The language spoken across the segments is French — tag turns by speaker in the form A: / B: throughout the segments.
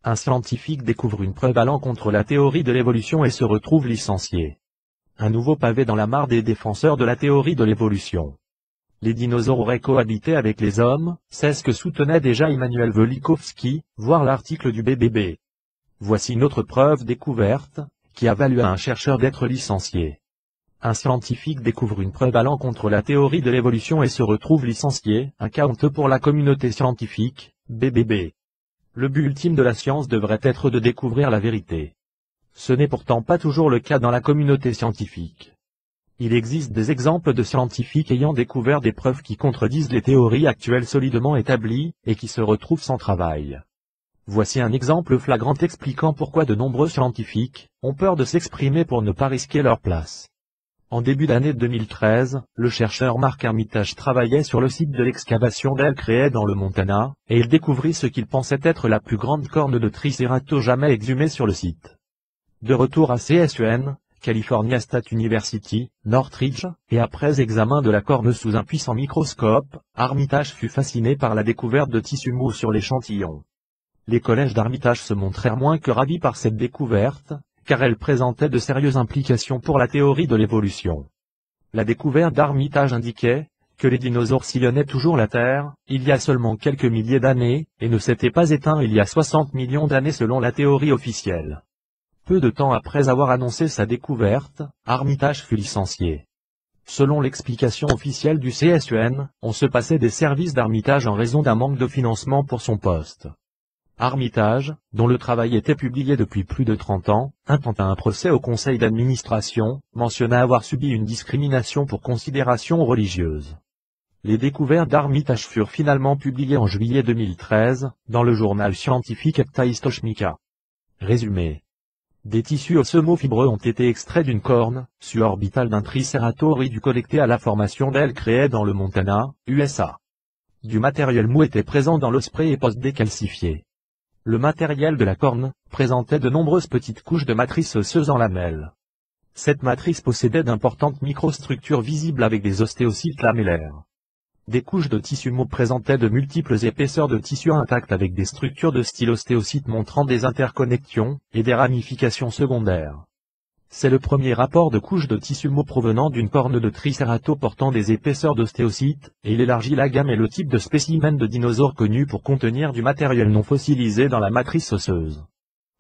A: Un scientifique découvre une preuve allant contre la théorie de l'évolution et se retrouve licencié. Un nouveau pavé dans la mare des défenseurs de la théorie de l'évolution. Les dinosaures auraient cohabité avec les hommes, c'est ce que soutenait déjà Immanuel Velikovsky, voir l'article du BBB. Voici une autre preuve découverte, qui a valu à un chercheur d'être licencié. Un scientifique découvre une preuve allant contre la théorie de l'évolution et se retrouve licencié, un cas honteux pour la communauté scientifique, BBB. Le but ultime de la science devrait être de découvrir la vérité. Ce n'est pourtant pas toujours le cas dans la communauté scientifique. Il existe des exemples de scientifiques ayant découvert des preuves qui contredisent les théories actuelles solidement établies, et qui se retrouvent sans travail. Voici un exemple flagrant expliquant pourquoi de nombreux scientifiques ont peur de s'exprimer pour ne pas risquer leur place. En début d'année 2013, le chercheur Mark Armitage travaillait sur le site de l'excavation d'El Créé dans le Montana, et il découvrit ce qu'il pensait être la plus grande corne de Triceratops jamais exhumée sur le site. De retour à CSUN, California State University, Northridge, et après examen de la corne sous un puissant microscope, Armitage fut fasciné par la découverte de tissu mou sur l'échantillon. Les collèges d'Armitage se montrèrent moins que ravis par cette découverte, car elle présentait de sérieuses implications pour la théorie de l'évolution. La découverte d'Armitage indiquait que les dinosaures sillonnaient toujours la Terre, il y a seulement quelques milliers d'années, et ne s'étaient pas éteints il y a 60 millions d'années selon la théorie officielle. Peu de temps après avoir annoncé sa découverte, Armitage fut licencié. Selon l'explication officielle du CSUN, on se passait des services d'Armitage en raison d'un manque de financement pour son poste. Armitage, dont le travail était publié depuis plus de 30 ans, intenta un procès au conseil d'administration, mentionna avoir subi une discrimination pour considération religieuse. Les découvertes d'Armitage furent finalement publiées en juillet 2013, dans le journal scientifique Ptaistochmika. Résumé. Des tissus osseux-fibreux ont été extraits d'une corne suborbitale d'un Triceratops collecté à la formation d'El Créé dans le Montana, USA. Du matériel mou était présent dans l'osprey et post-décalcifié. Le matériel de la corne présentait de nombreuses petites couches de matrice osseuse en lamelles. Cette matrice possédait d'importantes microstructures visibles avec des ostéocytes lamellaires. Des couches de tissu mou présentaient de multiples épaisseurs de tissu intact avec des structures de style ostéocyte montrant des interconnexions et des ramifications secondaires. C'est le premier rapport de couches de tissu mou provenant d'une corne de Triceratops portant des épaisseurs d'ostéocytes, et il élargit la gamme et le type de spécimen de dinosaures connus pour contenir du matériel non fossilisé dans la matrice osseuse.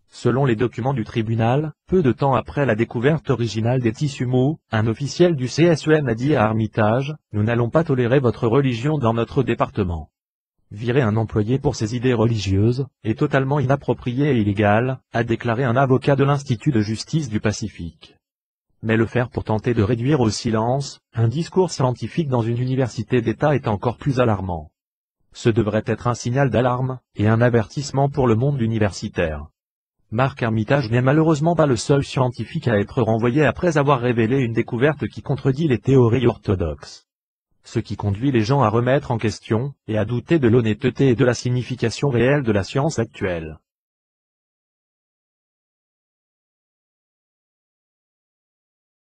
A: Selon les documents du tribunal, peu de temps après la découverte originale des tissus mous, un officiel du CSUN a dit à Armitage, « Nous n'allons pas tolérer votre religion dans notre département. » Virer un employé pour ses idées religieuses est totalement inapproprié et illégal, a déclaré un avocat de l'Institut de justice du Pacifique. Mais le faire pour tenter de réduire au silence un discours scientifique dans une université d'État est encore plus alarmant. Ce devrait être un signal d'alarme et un avertissement pour le monde universitaire. Mark Armitage n'est malheureusement pas le seul scientifique à être renvoyé après avoir révélé une découverte qui contredit les théories orthodoxes. Ce qui conduit les gens à remettre en question, et à douter de l'honnêteté et de la signification réelle de la science actuelle.